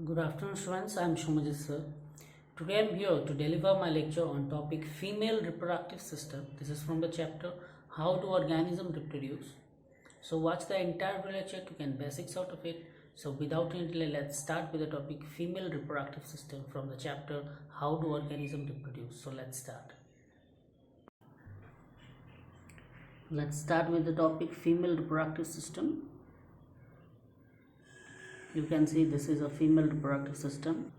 Good afternoon, students. I am Shumajit sir. Today I am here to deliver my lecture on topic female reproductive system. This is from the chapter How do organisms reproduce. So watch the entire lecture to get basics out of it. So without any delay, let's start with the topic female reproductive system from the chapter How do organisms reproduce. So let's start. Let's start with the topic female reproductive system. You can see this is a female reproductive system.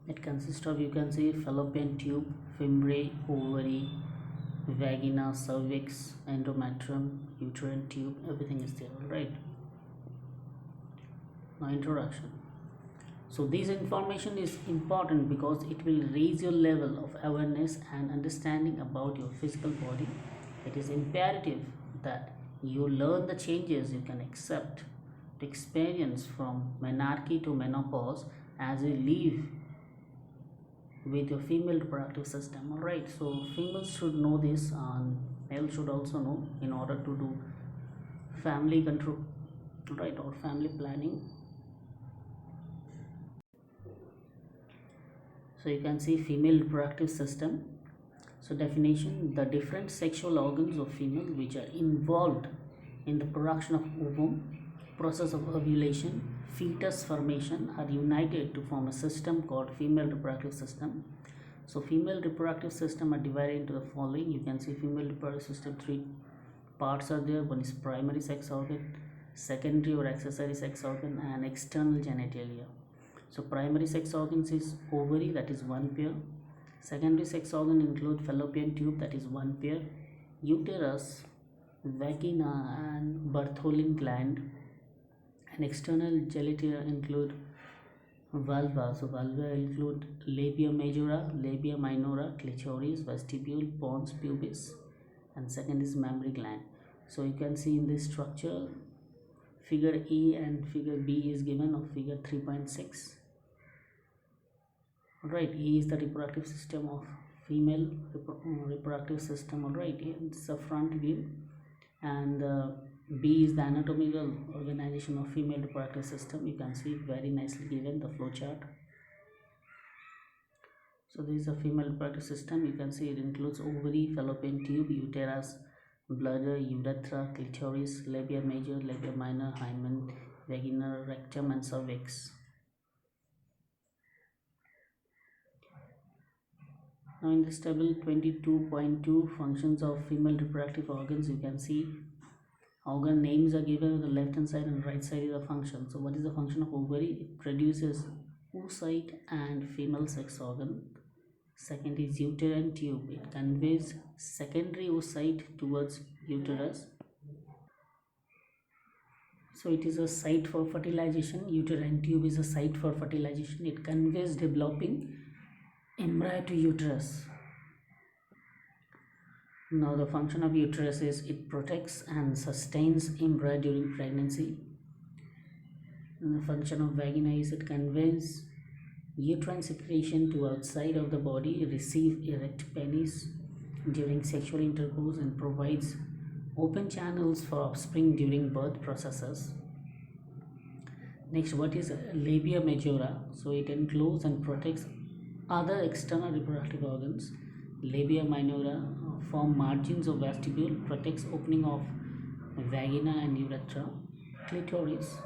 It consists of, you can see, fallopian tube, fimbriae, ovary, vagina, cervix, endometrium, uterine tube, everything is there, right? Now introduction. So this information is important because it will raise your level of awareness and understanding about your physical body. It is imperative that you learn the changes you can accept to experience from menarche to menopause as you live with your female reproductive system. All right, so females should know this and males should also know in order to do family control, right, or family planning. So you can see female reproductive system. So definition: the different sexual organs of female which are involved in the production of ovum, process of ovulation, fetus formation are united to form a system called female reproductive system. So female reproductive system are divided into the following. You can see female reproductive system, three parts are there. One is primary sex organ, secondary or accessory sex organ, and external genitalia. So primary sex organs is ovary, that is one pair. Secondary sex organ include fallopian tube, that is one pair, uterus, vagina, and Bartholin gland. And external genitalia include vulva. So vulva include labia majora, labia minora, clitoris, vestibule, pons, pubis, and second is mammary gland. So you can see in this structure, figure E and figure B is given of figure 3.6. Alright, E is the reproductive system of female reproductive system. Alright, it's a front view, and B is the anatomical organization of female reproductive system. You can see very nicely given the flow chart. So this is a female reproductive system. You can see it includes ovary, fallopian tube, uterus, bladder, urethra, clitoris, labia major, labia minor, hymen, vagina, rectum, and cervix. Now in this table 22.2 functions of female reproductive organs, you can see organ names are given on the left hand side and right side is the function. So what is the function of ovary? It produces oocyte and female sex organ. Second is uterine tube. It conveys secondary oocyte towards uterus. So it is a site for fertilization. Uterine tube is a site for fertilization. It conveys developing embryo to uterus. Now the function of uterus is it protects and sustains embryo during pregnancy. And the function of vagina is it conveys uterine secretion to outside of the body, receive erect penis during sexual intercourse, and provides open channels for offspring during birth processes. Next, what is labia majora? So it encloses and protects other external reproductive organs. Labia minora form margins of vestibule, protects opening of vagina and urethra. Clitoris.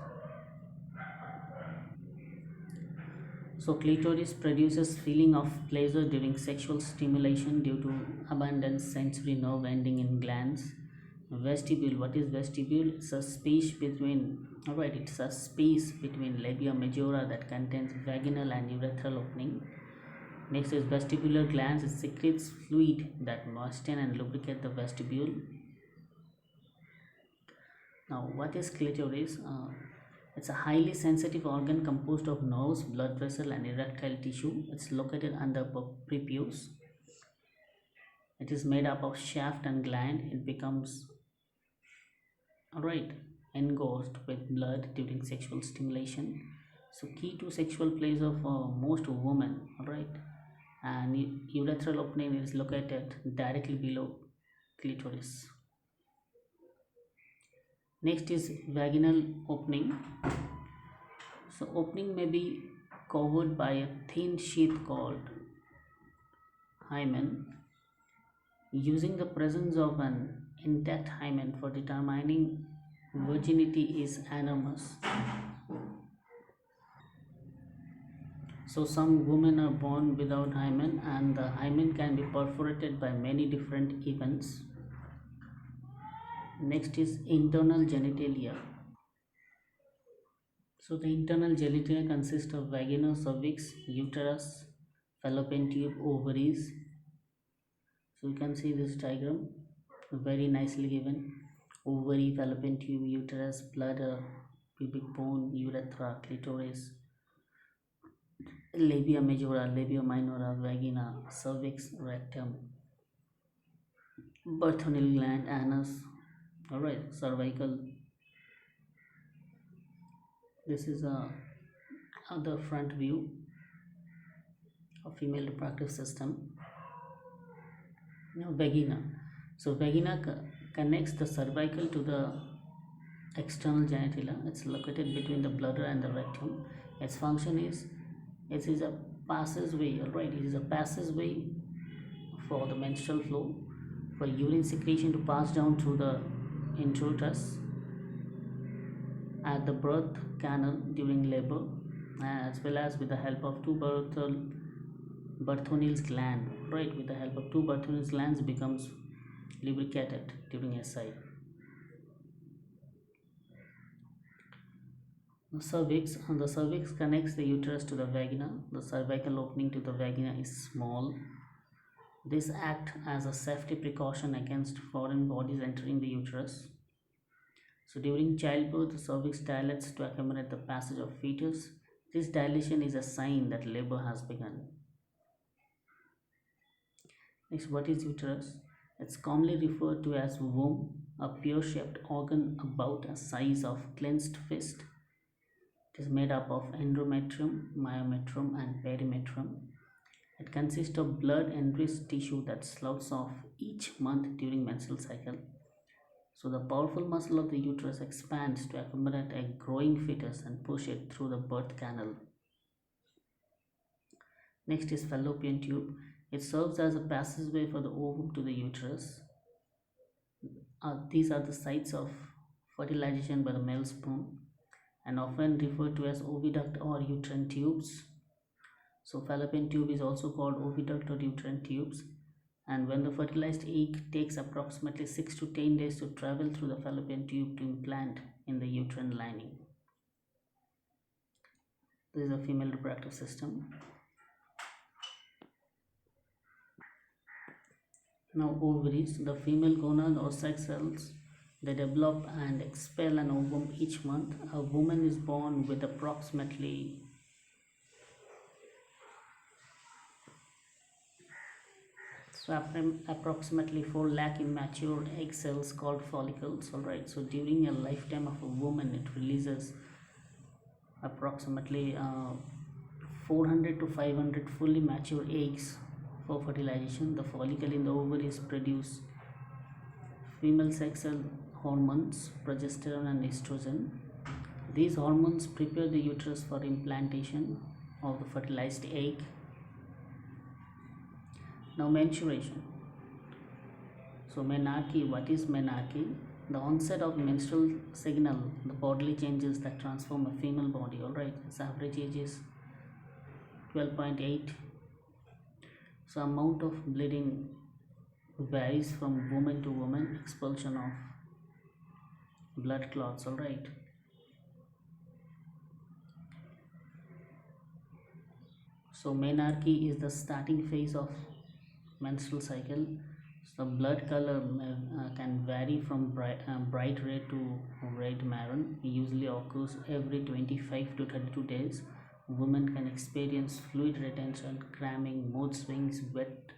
So clitoris produces feeling of pleasure during sexual stimulation due to abundant sensory nerve ending in glands. Vestibule. What is vestibule? It's a space between, alright, it's a space between labia majora that contains vaginal and urethral opening. Next is vestibular glands. It secretes fluid that moisten and lubricate the vestibule. Now what is clitoris? It's a highly sensitive organ composed of nerves, blood vessel, and erectile tissue. It's located under prepuce. It is made up of shaft and gland. It becomes engorged with blood during sexual stimulation. So key to sexual pleasure for most women. And urethral opening is located directly below clitoris. Next is vaginal opening. So opening may be covered by a thin sheath called hymen. Using the presence of an intact hymen for determining virginity is enormous. So some women are born without hymen, and the hymen can be perforated by many different events. Next is internal genitalia. So the internal genitalia consists of vagina, cervix, uterus, fallopian tube, ovaries. So you can see this diagram, very nicely given. Ovary, fallopian tube, uterus, bladder, pubic bone, urethra, clitoris, labia majora, labia minora, vagina, cervix, rectum, Bartholomew gland, anus. Alright, cervical. This is a other front view of female reproductive system. Now vagina. So vagina connects the cervical to the external genitalia. It's located between the bladder and the rectum. Its function is it is a passageway. Alright, it is a passageway for the menstrual flow, for urine secretion to pass down through the introitus at the birth canal during labor, as well as with the help of two Bartholini's gland. Right, with the help of two Bartholini's glands becomes lubricated during SI. The cervix connects the uterus to the vagina. The cervical opening to the vagina is small. This acts as a safety precaution against foreign bodies entering the uterus. So during childbirth, the cervix dilates to accommodate the passage of fetus. This dilation is a sign that labor has begun. Next, what is uterus? It's commonly referred to as womb, a pear-shaped organ about a size of clenched fist. It is made up of endometrium, myometrium, and perimetrium. It consists of blood-enriched tissue that sloughs off each month during menstrual cycle. So the powerful muscle of the uterus expands to accommodate a growing fetus and push it through the birth canal. Next is fallopian tube. It serves as a passageway for the ovum to the uterus. These are the sites of fertilization by the male sperm and often referred to as oviduct or uterine tubes. So fallopian tube is also called oviduct or uterine tubes, and when the fertilized egg takes approximately 6 to 10 days to travel through the fallopian tube to implant in the uterine lining. This is a female reproductive system. Now ovaries, the female gonad or sex cells, they develop and expel an ovum each month. A woman is born with approximately approximately 4 lakh immature egg cells called follicles. Alright, so during a lifetime of a woman, it releases approximately 400 to 500 fully mature eggs for fertilization. The follicle in the ovaries produce female sex cell hormones, progesterone and estrogen. These hormones prepare the uterus for implantation of the fertilized egg. Now menstruation. So menarche, what is menarche? The onset of menstrual signal, the bodily changes that transform a female body. Alright, its average age is 12.8. So amount of bleeding varies from woman to woman. Expulsion of blood clots. Alright. So menarche is the starting phase of menstrual cycle. So blood color can vary from bright red to red maroon. It usually occurs every 25 to 32 days. Women can experience fluid retention, cramming, mood swings, wet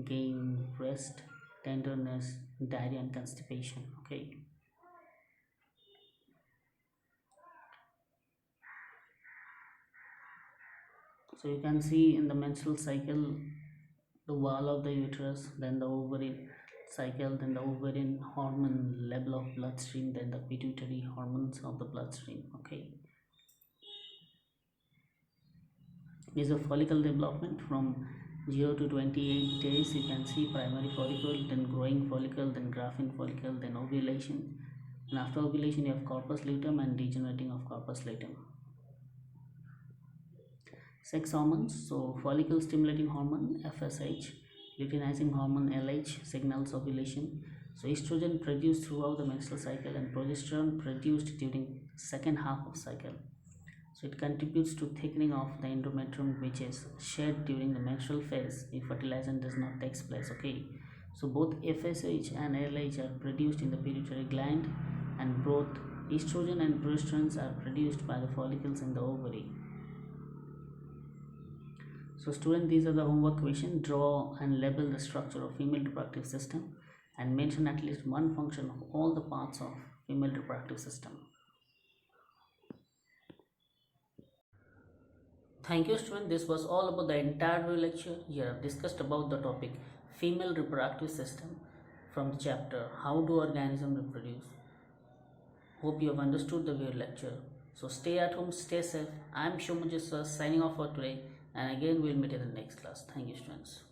gain, rest, tenderness, diarrhea and constipation. Okay. So you can see in the menstrual cycle the wall of the uterus, then the ovarian cycle, then the ovarian hormone level of bloodstream, then the pituitary hormones of the bloodstream. Okay. This is a follicle development from 0 to 28 days. You can see primary follicle, then growing follicle, then grafting follicle, then ovulation, and after ovulation you have corpus luteum and degenerating of corpus luteum. Sex hormones, so follicle stimulating hormone FSH, luteinizing hormone LH signals ovulation. So estrogen produced throughout the menstrual cycle and progesterone produced during second half of cycle. So it contributes to thickening of the endometrium, which is shed during the menstrual phase if fertilization does not take place. Okay, so both FSH and LH are produced in the pituitary gland, and both estrogen and progesterone are produced by the follicles in the ovary. So student, these are the homework question. Draw and label the structure of female reproductive system and mention at least one function of all the parts of female reproductive system. Thank you student. This was all about the entire video lecture. Here I have discussed about the topic female reproductive system from the chapter How Do Organisms Reproduce. Hope you have understood the video lecture. So stay at home, stay safe. I am Shumajit sir signing off for today, and again we'll meet in the next class. Thank you students.